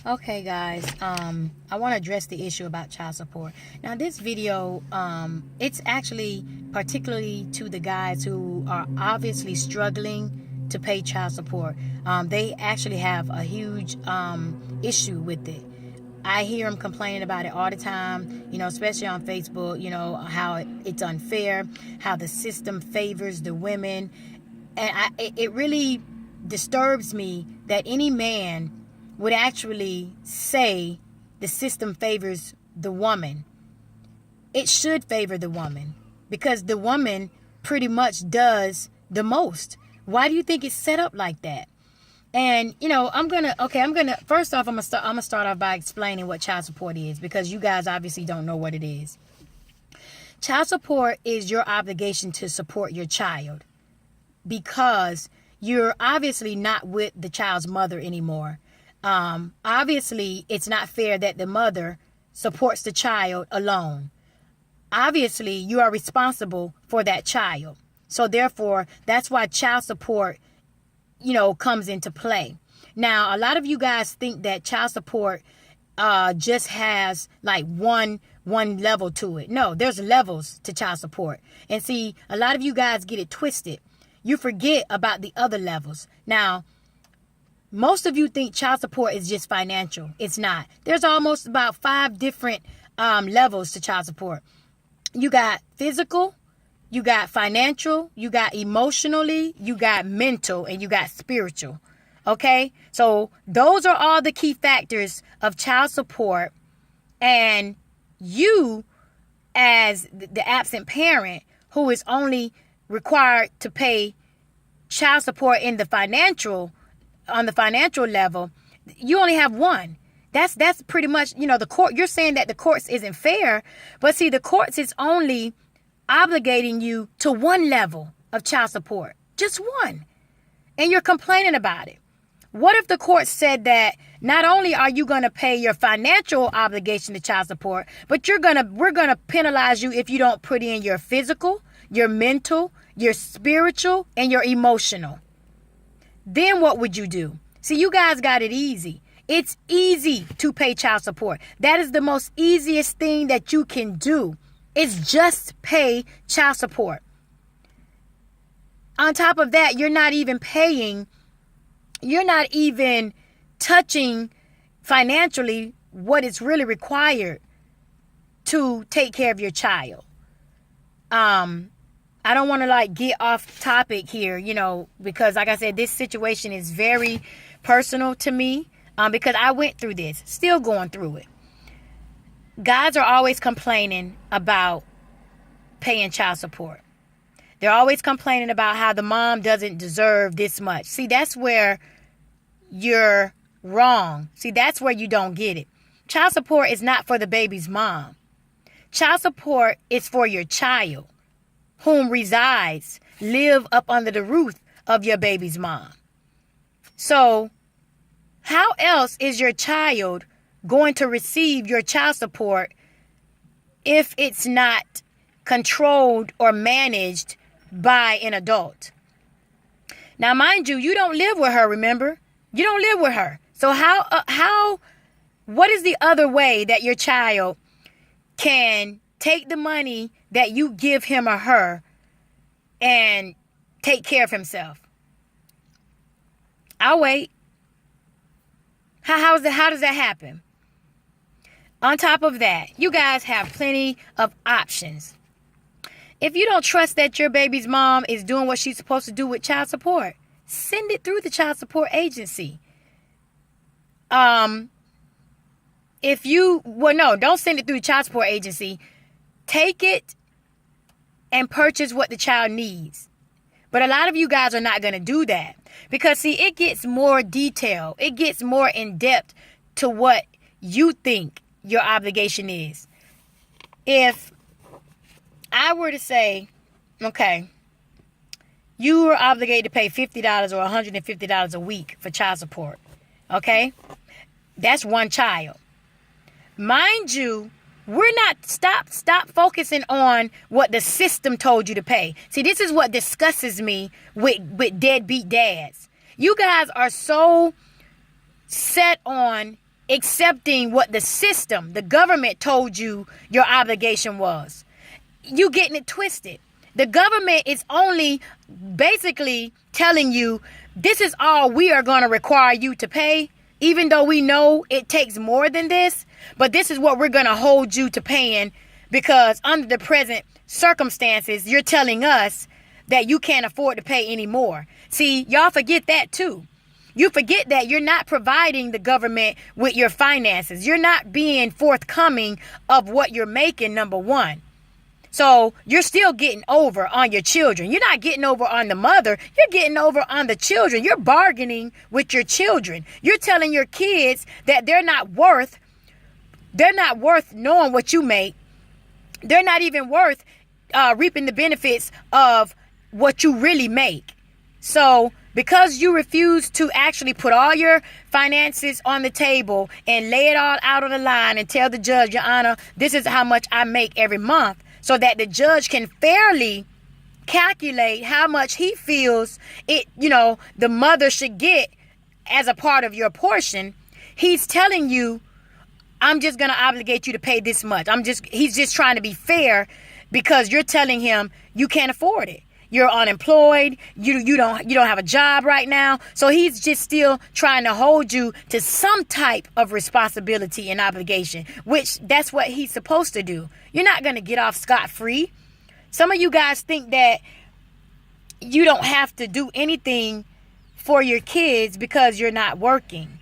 Okay, guys, I want to address the issue about child support. Now, this video, it's actually particularly to the guys who are obviously struggling to pay child support. They actually have a huge issue with it. I hear them complaining about it all the time, especially on Facebook, how it's unfair, how the system favors the women. And it really disturbs me that any man would actually say the system favors the woman. It should favor the woman because the woman pretty much does the most. Why do you think it's set up like that? And first off, I'm gonna start off by explaining what child support is, because you guys obviously don't know what it is. Child support is your obligation to support your child, because you're obviously not with the child's mother anymore. Obviously, it's not fair that the mother supports the child alone. Obviously, you are responsible for that child. So therefore, that's why child support, comes into play. Now, a lot of you guys think that child support just has like one level to it. No, there's levels to child support. And see, a lot of you guys get it twisted. You forget about the other levels. Now, most of you think child support is just financial. It's not. There's almost about 5 different levels to child support. You got physical, you got financial, you got emotionally, you got mental, and you got spiritual. Okay? So those are all the key factors of child support. And you, as the absent parent who is only required to pay child support on the financial level, you only have one. That's pretty much, the court. You're saying that the courts isn't fair, but see, the courts is only obligating you to one level of child support, just one, and you're complaining about it. What if the court said that not only are you going to pay your financial obligation to child support, but we're going to penalize you if you don't put in your physical, your mental, your spiritual, and your emotional? Then what would you do? See, you guys got it easy. It's easy to pay child support. That is the most easiest thing that you can do. It's just pay child support. On top of that, you're not even touching financially what is really required to take care of your child. I don't want to get off topic here, because like I said, this situation is very personal to me, because I went through this, still going through it. Guys are always complaining about paying child support. They're always complaining about how the mom doesn't deserve this much. See, that's where you're wrong. See, that's where you don't get it. Child support is not for the baby's mom. Child support is for your child, whom live up under the roof of your baby's mom. So how else is your child going to receive your child support if it's not controlled or managed by an adult? Now, mind you, you don't live with her, remember? You don't live with her. So what is the other way that your child can take the money that you give him or her and take care of himself? I'll wait. How does that happen? On top of that, you guys have plenty of options. If you don't trust that your baby's mom is doing what she's supposed to do with child support, send it through the child support agency. Don't send it through the child support agency. Take it and purchase what the child needs. But a lot of you guys are not going to do that, because see, it gets more detailed. It gets more in depth to what you think your obligation is. If I were to say, okay, you are obligated to pay $50 or $150 a week for child support. Okay? That's one child. Mind you, we're not stop focusing on what the system told you to pay. See, this is what disgusts me with deadbeat dads. You guys are so set on accepting what the system, the government told you your obligation was. You getting it twisted. The government is only basically telling you this is all we are going to require you to pay, even though we know it takes more than this. But this is what we're going to hold you to paying, because under the present circumstances, you're telling us that you can't afford to pay anymore. See, y'all forget that too. You forget that you're not providing the government with your finances. You're not being forthcoming of what you're making, number one. So you're still getting over on your children. You're not getting over on the mother. You're getting over on the children. You're bargaining with your children. You're telling your kids that they're not worth knowing what you make. They're not even worth reaping the benefits of what you really make. So because you refuse to actually put all your finances on the table and lay it all out on the line and tell the judge, Your Honor, this is how much I make every month, so that the judge can fairly calculate how much he feels the mother should get as a part of your portion. He's telling you, I'm just going to obligate you to pay this much. He's just trying to be fair, because you're telling him you can't afford it. You're unemployed. You don't have a job right now. So he's just still trying to hold you to some type of responsibility and obligation, which that's what he's supposed to do. You're not going to get off scot-free. Some of you guys think that you don't have to do anything for your kids because you're not working.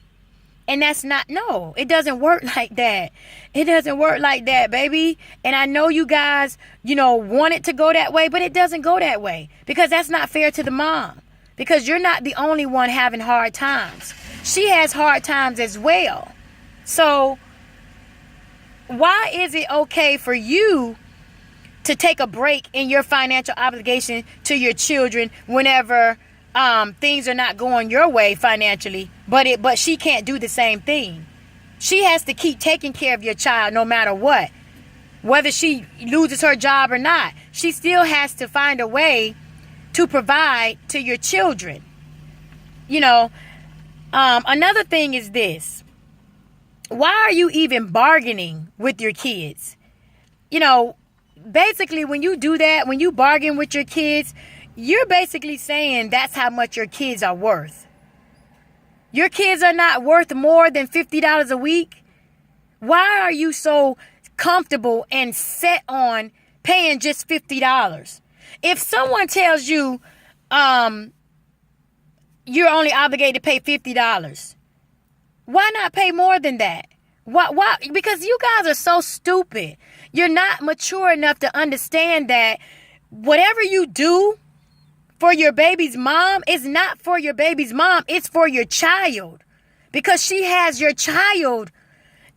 And that's not, no, it doesn't work like that. It doesn't work like that, baby. And I know you guys, want it to go that way, but it doesn't go that way, because that's not fair to the mom, because you're not the only one having hard times. She has hard times as well. So why is it okay for you to take a break in your financial obligation to your children whenever things are not going your way financially, but she can't do the same thing? She has to keep taking care of your child no matter what. Whether she loses her job or not, she still has to find a way to provide to your children. Another thing is this. Why are you even bargaining with your kids? Basically, when you do that, when you bargain with your kids, you're basically saying that's how much your kids are worth. Your kids are not worth more than $50 a week. Why are you so comfortable and set on paying just $50? If someone tells you you're only obligated to pay $50, why not pay more than that? Why? Because you guys are so stupid. You're not mature enough to understand that whatever you do for your baby's mom is not for your baby's mom. It's for your child, because she has your child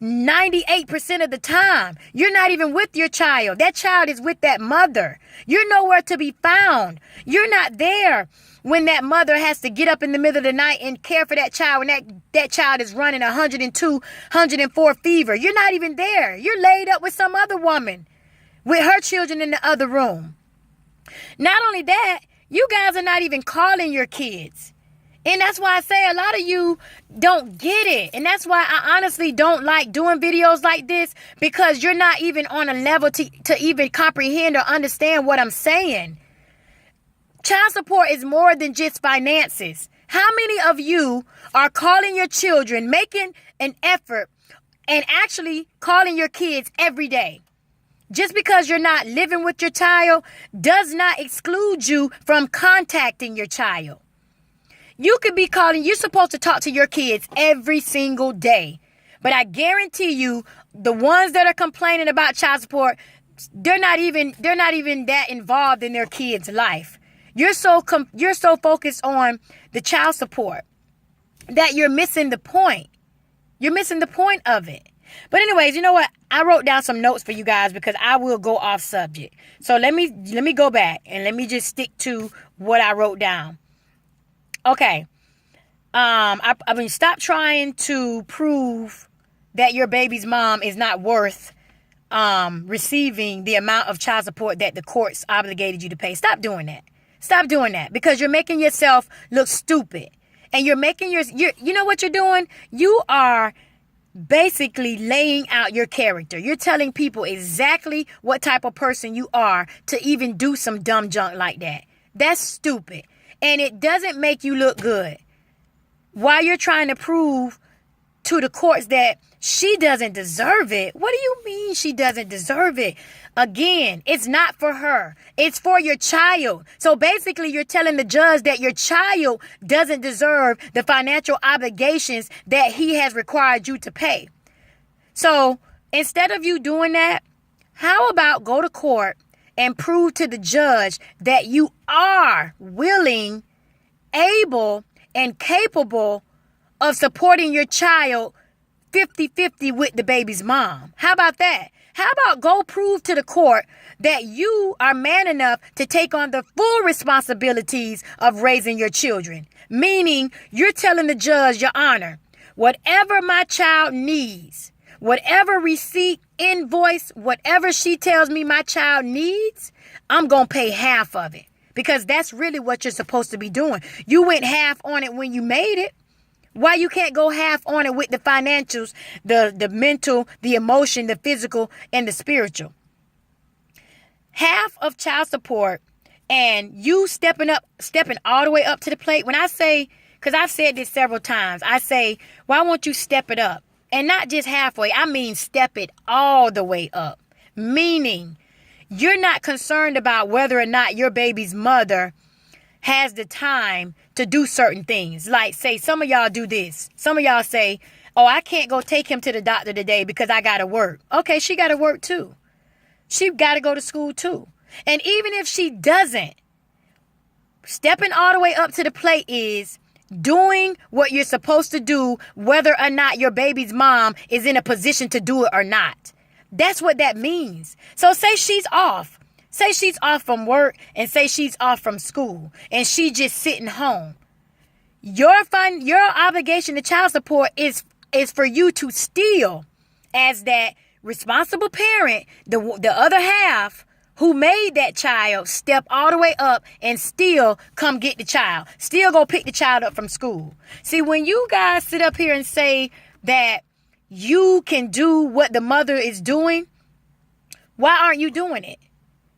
98% of the time. You're not even with your child. That child is with that mother. You're nowhere to be found. You're not there when that mother has to get up in the middle of the night and care for that child, and that child is running 102, 104 fever. You're not even there. You're laid up with some other woman with her children in the other room. Not only that, you guys are not even calling your kids. And that's why I say a lot of you don't get it. And that's why I honestly don't like doing videos like this, because you're not even on a level to even comprehend or understand what I'm saying. Child support is more than just finances. How many of you are calling your children, making an effort, and actually calling your kids every day? Just because you're not living with your child does not exclude you from contacting your child. You could be calling, you're supposed to talk to your kids every single day. But I guarantee you, the ones that are complaining about child support, they're not even that involved in their kids' life. You're so focused on the child support that you're missing the point. You're missing the point of it. But anyways, you know what? I wrote down some notes for you guys, because I will go off subject. So let me go back and let me just stick to what I wrote down. Okay. I mean, stop trying to prove that your baby's mom is not worth receiving the amount of child support that the courts obligated you to pay. Stop doing that. Stop doing that, because you're making yourself look stupid. And you're making you know what you're doing? You are basically laying out your character. You're telling people exactly what type of person you are to even do some dumb junk like that. That's stupid. And it doesn't make you look good. While you're trying to prove to the courts that she doesn't deserve it. What do you mean she doesn't deserve it? Again, it's not for her. It's for your child. So basically, you're telling the judge that your child doesn't deserve the financial obligations that he has required you to pay. So instead of you doing that, how about go to court and prove to the judge that you are willing, able, and capable of supporting your child 50-50 with the baby's mom? How about that? How about go prove to the court that you are man enough to take on the full responsibilities of raising your children? Meaning, you're telling the judge, Your Honor, whatever my child needs, whatever receipt, invoice, whatever she tells me my child needs, I'm going to pay half of it. Because that's really what you're supposed to be doing. You went half on it when you made it. Why you can't go half on it with the financials, the mental, the emotion, the physical, and the spiritual? Half of child support and you stepping all the way up to the plate. When I say, because I've said this several times, I say, why won't you step it up? And not just halfway. I mean, step it all the way up. Meaning, you're not concerned about whether or not your baby's mother has the time to do certain things. Like, say, some of y'all do this. Some of y'all say, oh, I can't go take him to the doctor today because I got to work. Okay, she got to work too. She got to go to school too. And even if she doesn't, stepping all the way up to the plate is doing what you're supposed to do, whether or not your baby's mom is in a position to do it or not. That's what that means. So say she's off. Say she's off from work and say she's off from school and she just sitting home. Your obligation to child support is for you to still, as that responsible parent, the other half who made that child, step all the way up and still come get the child. Still go pick the child up from school. See, when you guys sit up here and say that you can do what the mother is doing, why aren't you doing it?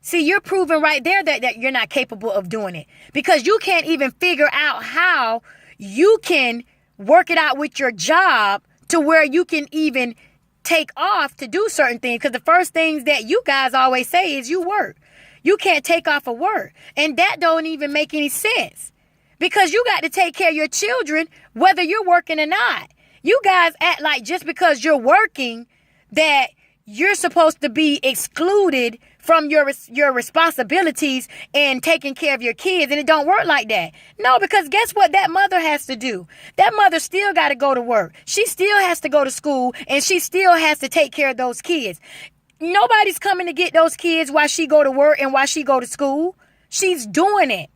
See, you're proving right there that you're not capable of doing it because you can't even figure out how you can work it out with your job to where you can even take off to do certain things. Because the first things that you guys always say is you work. You can't take off of work. And that don't even make any sense because you got to take care of your children whether you're working or not. You guys act like just because you're working that you're supposed to be excluded from your responsibilities and taking care of your kids. And it don't work like that. No, because guess what that mother has to do? That mother still got to go to work. She still has to go to school and she still has to take care of those kids. Nobody's coming to get those kids while she go to work and while she go to school. She's doing it.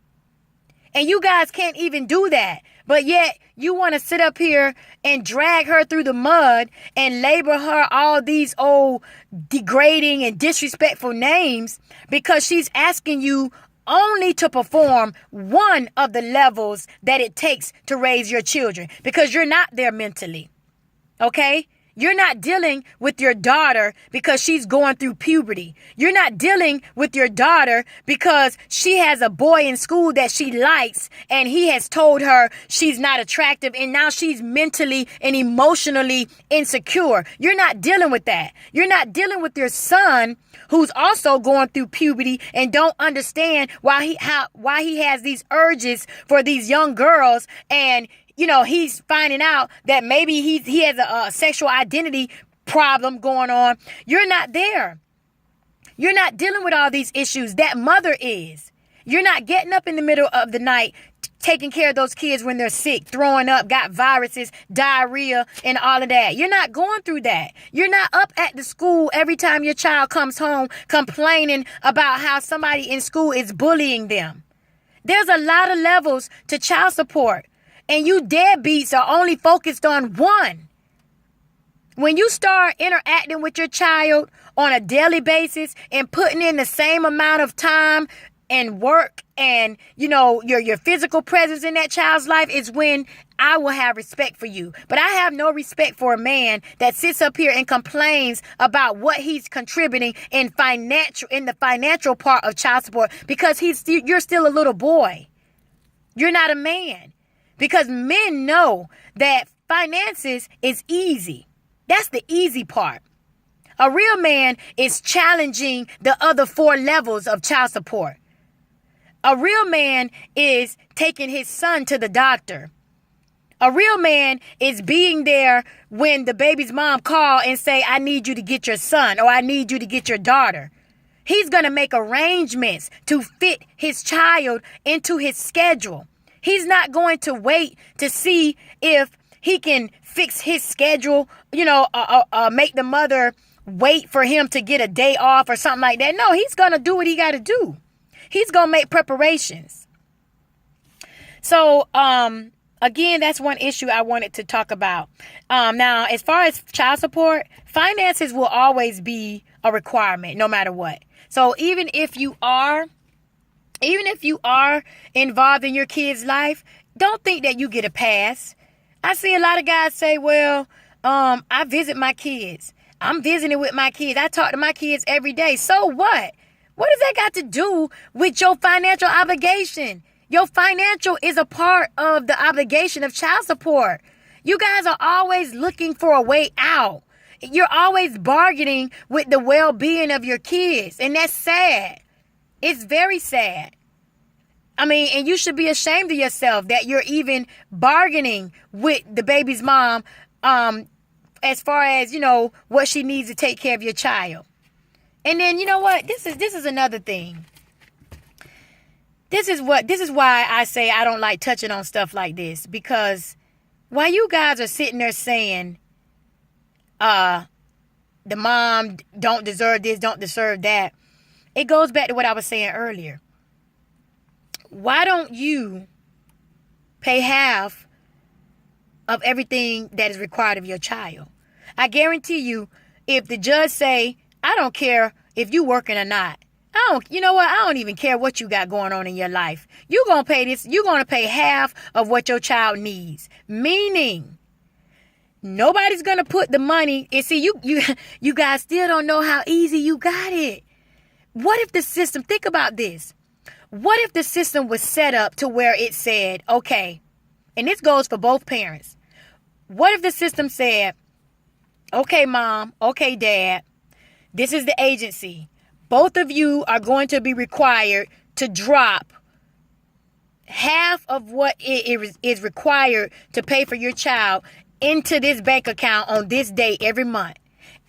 And you guys can't even do that. But yet you want to sit up here and drag her through the mud and label her all these old degrading and disrespectful names because she's asking you only to perform one of the levels that it takes to raise your children because you're not there mentally. Okay? You're not dealing with your daughter because she's going through puberty. You're not dealing with your daughter because she has a boy in school that she likes and he has told her she's not attractive and now she's mentally and emotionally insecure. You're not dealing with that. You're not dealing with your son who's also going through puberty and don't understand why he has these urges for these young girls, and you know, he's finding out that maybe he has a sexual identity problem going on. You're not there. You're not dealing with all these issues. That mother is. You're not getting up in the middle of the night, taking care of those kids when they're sick, throwing up, got viruses, diarrhea, and all of that. You're not going through that. You're not up at the school every time your child comes home complaining about how somebody in school is bullying them. There's a lot of levels to child support. And you deadbeats are only focused on one. When you start interacting with your child on a daily basis and putting in the same amount of time and work and, you know, your physical presence in that child's life is when I will have respect for you. But I have no respect for a man that sits up here and complains about what he's contributing in the financial part of child support, because you're still a little boy. You're not a man. Because men know that finances is easy. That's the easy part. A real man is challenging the other 4 levels of child support. A real man is taking his son to the doctor. A real man is being there when the baby's mom call and say, I need you to get your son, or I need you to get your daughter. He's going to make arrangements to fit his child into his schedule. He's not going to wait to see if he can fix his schedule, you know, make the mother wait for him to get a day off or something like that. No, he's going to do what he got to do. He's going to make preparations. So, again, that's one issue I wanted to talk about. Now, as far as child support, finances will always be a requirement no matter what. So even if you are involved in your kid's life, don't think that you get a pass. I see a lot of guys say, well, I visit my kids. I'm visiting with my kids. I talk to my kids every day. So what? What does that got to do with your financial obligation? Your financial is a part of the obligation of child support. You guys are always looking for a way out. You're always bargaining with the well-being of your kids. And that's sad. It's very sad. I mean, and you should be ashamed of yourself that you're even bargaining with the baby's mom as far as, you know, what she needs to take care of your child. And then, you know what? This is another thing. This is why I say I don't like touching on stuff like this, because while you guys are sitting there saying the mom don't deserve this, don't deserve that, it goes back to what I was saying earlier. Why don't you pay half of everything that is required of your child? I guarantee you, if the judge say, I don't care if you working or not, you know what? I don't even care what you got going on in your life. You're going to pay this. You're going to pay half of what your child needs. Meaning, nobody's going to put the money. And see, you guys still don't know how easy you got it. What if the system, think about this. What if the system was set up to where it said, okay, and this goes for both parents. What if the system said, okay, mom, okay, dad, this is the agency. Both of you are going to be required to drop half of what it is required to pay for your child into this bank account on this day every month.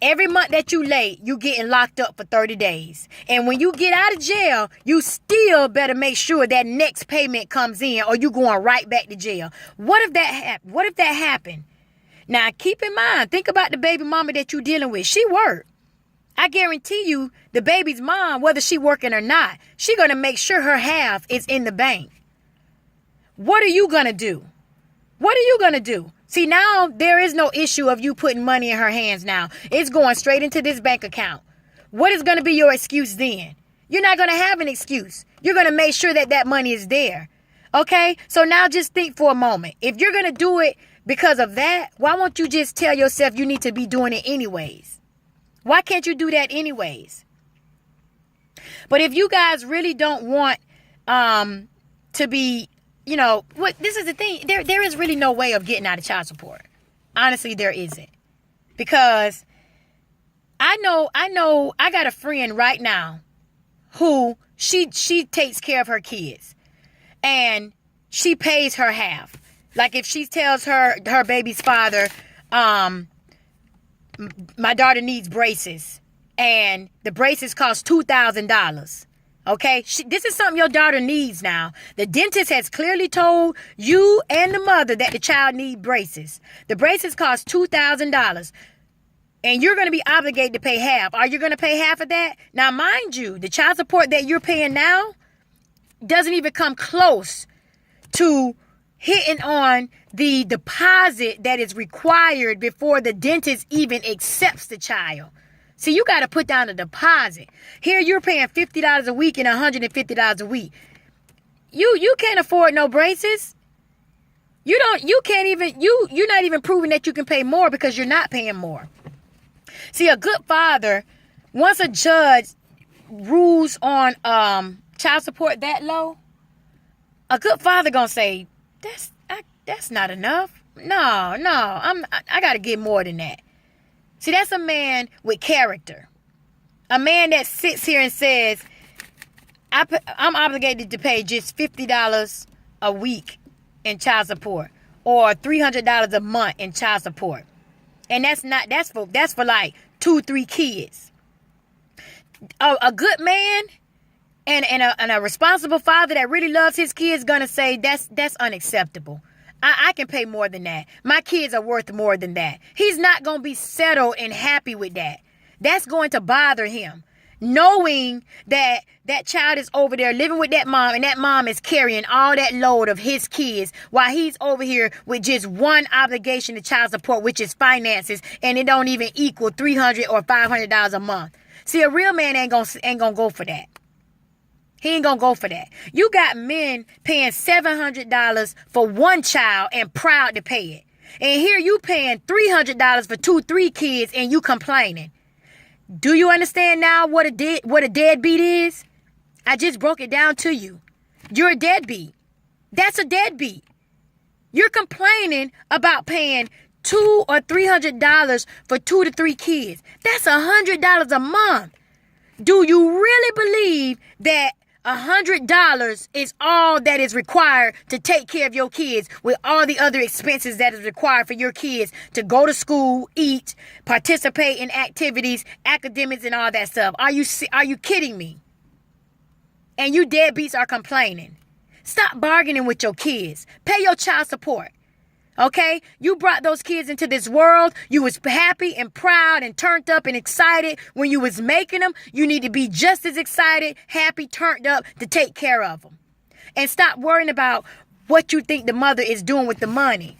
Every month that you late, you getting locked up for 30 days. And when you get out of jail, you still better make sure that next payment comes in or you going right back to jail. What if that happened? Now, keep in mind, think about the baby mama that you dealing with. She worked. I guarantee you the baby's mom, whether she working or not, she going to make sure her half is in the bank. What are you going to do? What are you going to do? See, now there is no issue of you putting money in her hands now. It's going straight into this bank account. What is going to be your excuse then? You're not going to have an excuse. You're going to make sure that that money is there. Okay? So now just think for a moment. If you're going to do it because of that, why won't you just tell yourself you need to be doing it anyways? Why can't you do that anyways? But if you guys really don't want to be, you know, what this is the thing. There is really no way of getting out of child support. Honestly, there isn't. Because I know I got a friend right now who she takes care of her kids. And she pays her half. Like if she tells her baby's father, my daughter needs braces, and the braces cost $2,000. Okay, this is something your daughter needs now. The dentist has clearly told you and the mother that the child needs braces. The braces cost $2,000, and you're going to be obligated to pay half. Are you going to pay half of that? Now, mind you, the child support that you're paying now doesn't even come close to hitting on the deposit that is required before the dentist even accepts the child. See, you got to put down a deposit. Here you're paying $50 a week and $150 a week. You can't afford no braces. You're not even proving that you can pay more because you're not paying more. See, a good father, once a judge rules on child support that low, a good father gonna say, that's not enough. No, I gotta get more than that. See, that's a man with character. A man that sits here and says, I'm obligated to pay just $50 a week in child support or $300 a month in child support. And that's for like 2-3 kids. A good man and a responsible father that really loves his kids gonna say that's unacceptable. I can pay more than that. My kids are worth more than that. He's not gonna be settled and happy with that. That's going to bother him, knowing that that child is over there living with that mom, and that mom is carrying all that load of his kids while he's over here with just one obligation to child support, which is finances, and it don't even equal $300 or $500 a month. See, a real man ain't gonna go for that. He ain't gonna go for that. You got men paying $700 for one child and proud to pay it. And here you paying $300 for 2-3 kids and you complaining. Do you understand now what a deadbeat is? I just broke it down to you. You're a deadbeat. That's a deadbeat. You're complaining about paying $200 or $300 for 2 to 3 kids. That's $100 a month. Do you really believe that $100 is all that is required to take care of your kids with all the other expenses that is required for your kids to go to school, eat, participate in activities, academics, and all that stuff? Are you kidding me? And you deadbeats are complaining. Stop bargaining with your kids. Pay your child support. Okay? You brought those kids into this world. You was happy and proud and turned up and excited when you was making them. You need to be just as excited, happy, turned up to take care of them. And stop worrying about what you think the mother is doing with the money.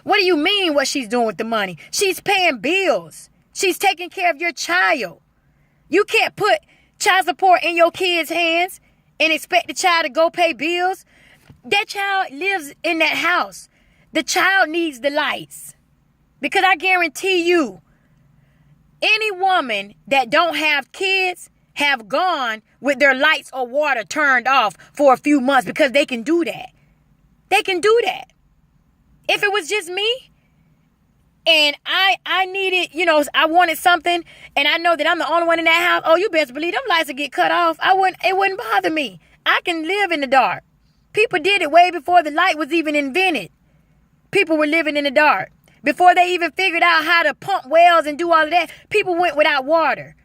What do you mean what she's doing with the money? She's paying bills. She's taking care of your child. You can't put child support in your kid's hands and expect the child to go pay bills. That child lives in that house. The child needs the lights. Because I guarantee you, any woman that don't have kids have gone with their lights or water turned off for a few months because they can do that. They can do that. If it was just me and I needed, I wanted something and I know that I'm the only one in that house, oh, you best believe them lights would get cut off. It wouldn't bother me. I can live in the dark. People did it way before the light was even invented. People were living in the dark. Before they even figured out how to pump wells and do all of that, people went without water.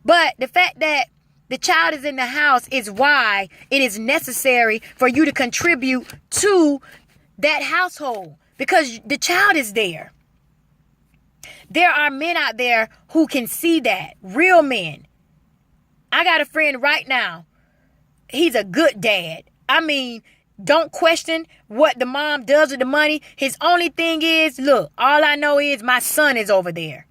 But the fact that the child is in the house is why it is necessary for you to contribute to that household, because the child is there. There are men out there who can see that. Real men. I got a friend right now. He's a good dad. I mean, don't question what the mom does with the money. His only thing is, look, all I know is my son is over there.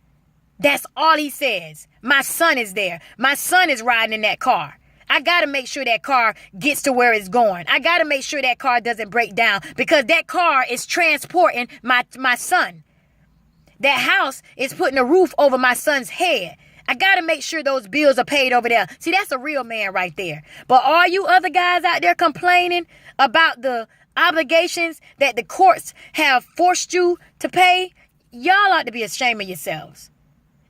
That's all he says. My son is there. My son is riding in that car. I got to make sure that car gets to where it's going. I got to make sure that car doesn't break down, because that car is transporting my son. That house is putting a roof over my son's head. I got to make sure those bills are paid over there. See, that's a real man right there. But all you other guys out there complaining about the obligations that the courts have forced you to pay, y'all ought to be ashamed of yourselves.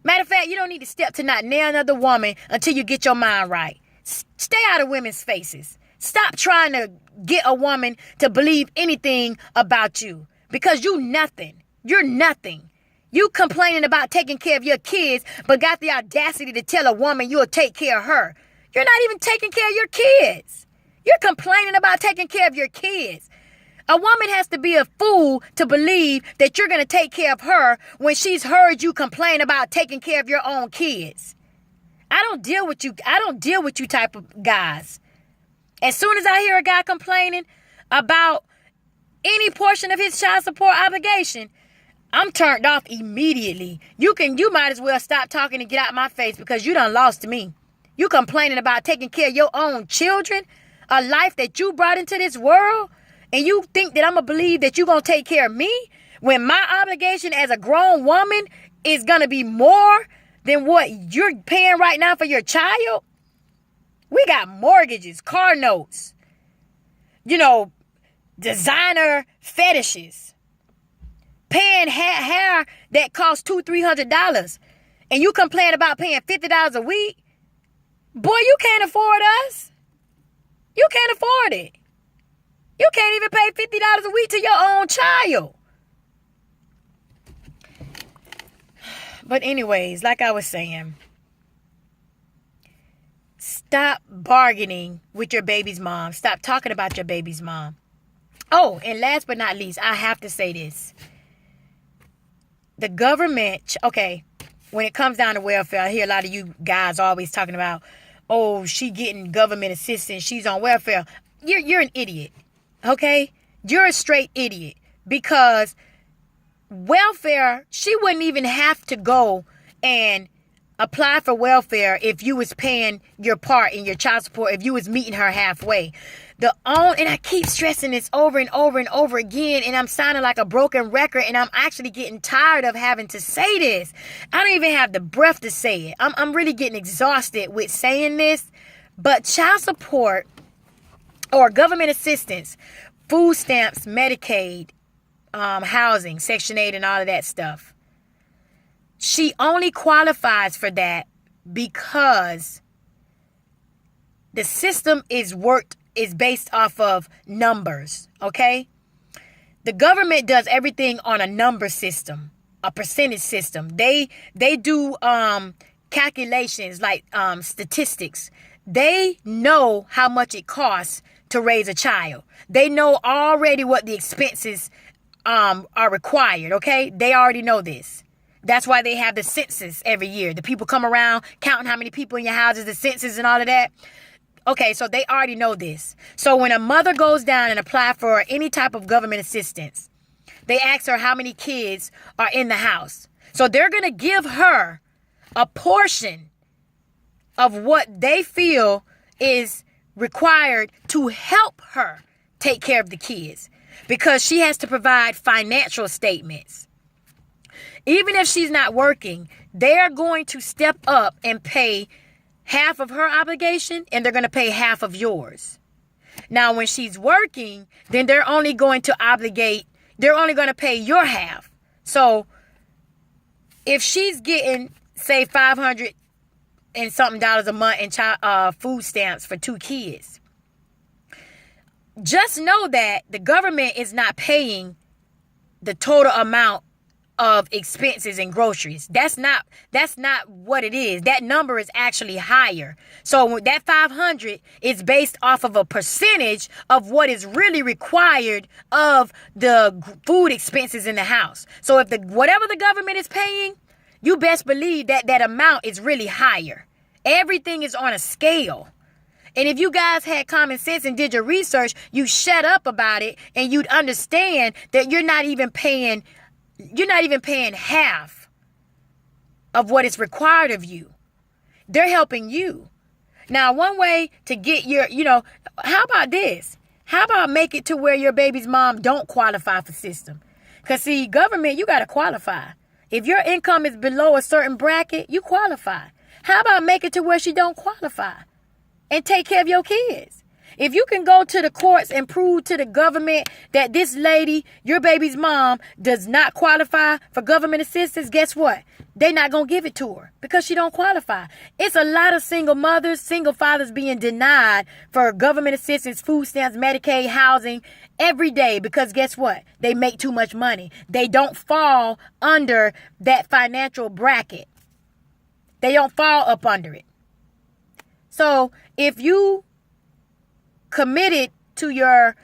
Matter of fact, you don't need to step to not nail another woman until you get your mind right. Stay out of women's faces. Stop trying to get a woman to believe anything about you, because you nothing. You're nothing. You complaining about taking care of your kids, but got the audacity to tell a woman you'll take care of her. You're not even taking care of your kids. You're complaining about taking care of your kids. A woman has to be a fool to believe that you're going to take care of her when she's heard you complain about taking care of your own kids. I don't deal with you type of guys. As soon as I hear a guy complaining about any portion of his child support obligation, I'm turned off immediately. You might as well stop talking and get out my face, because you done lost me. You complaining about taking care of your own children, a life that you brought into this world, and you think that I'm going to believe that you're going to take care of me when my obligation as a grown woman is going to be more than what you're paying right now for your child? We got mortgages, car notes, designer fetishes, paying hair that costs $200-$300, and you complain about paying $50 a week. Boy, you can't afford us. You can't afford it. You can't even pay $50 a week to your own child. But anyways, like I was saying, stop bargaining with your baby's mom. Stop talking about your baby's mom. Oh, and last but not least, I have to say this. The government, okay, when it comes down to welfare, I hear a lot of you guys always talking about, oh, she getting government assistance, she's on welfare. You're an idiot, okay? You're a straight idiot, because welfare, she wouldn't even have to go and apply for welfare if you was paying your part in your child support, if you was meeting her halfway. And I keep stressing this over and over and over again, and I'm sounding like a broken record, and I'm actually getting tired of having to say this. I don't even have the breath to say it. I'm really getting exhausted with saying this, but child support or government assistance, food stamps, Medicaid, housing, Section 8 and all of that stuff, she only qualifies for that because the system is based off of numbers, okay? The government does everything on a number system, a percentage system. They do calculations like statistics. They know how much it costs to raise a child. They know already what the expenses are required, okay? They already know this. That's why they have the census every year. The people come around counting how many people in your houses, the census and all of that. Okay, so they already know this. So when a mother goes down and apply for any type of government assistance, they ask her how many kids are in the house. So they're going to give her a portion of what they feel is required to help her take care of the kids, because she has to provide financial statements. Even if she's not working, they're going to step up and pay half of her obligation, and they're going to pay half of yours. Now, when she's working, then they're only going to pay your half. So if she's getting, say, $500 and something a month in food stamps for 2 kids, just know that the government is not paying the total amount of expenses and groceries. That's not what it is. That number is actually higher. So that 500 is based off of a percentage of what is really required of the food expenses in the house. So if whatever the government is paying, you best believe that amount is really higher. Everything is on a scale. And if you guys had common sense and did your research, you shut up about it, and you'd understand that you're not even paying half of what is required of you. They're helping you. Now, one way to get how about this? How about make it to where your baby's mom don't qualify for system? Because see, government, you got to qualify. If your income is below a certain bracket, you qualify. How about make it to where she don't qualify and take care of your kids? If you can go to the courts and prove to the government that this lady, your baby's mom, does not qualify for government assistance, guess what? They're not going to give it to her because she don't qualify. It's a lot of single mothers, single fathers being denied for government assistance, food stamps, Medicaid, housing every day because guess what? They make too much money. They don't fall under that financial bracket. They don't fall up under it. So if you committed to your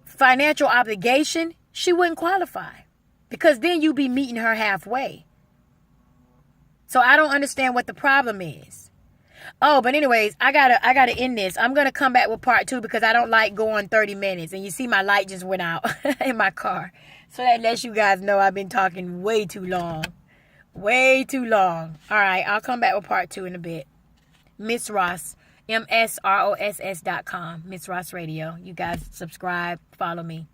financial obligation, she wouldn't qualify because then you'd be meeting her halfway. So I don't understand what the problem is. Oh, but anyways, I gotta end this. I'm gonna come back with part 2 because I don't like going 30 minutes. And you see my light just went out in my car. So that lets you guys know I've been talking way too long. Way too long. All right, I'll come back with part 2 in a bit. Miss Ross, MSROSS.com. Miss Ross Radio. You guys subscribe, follow me.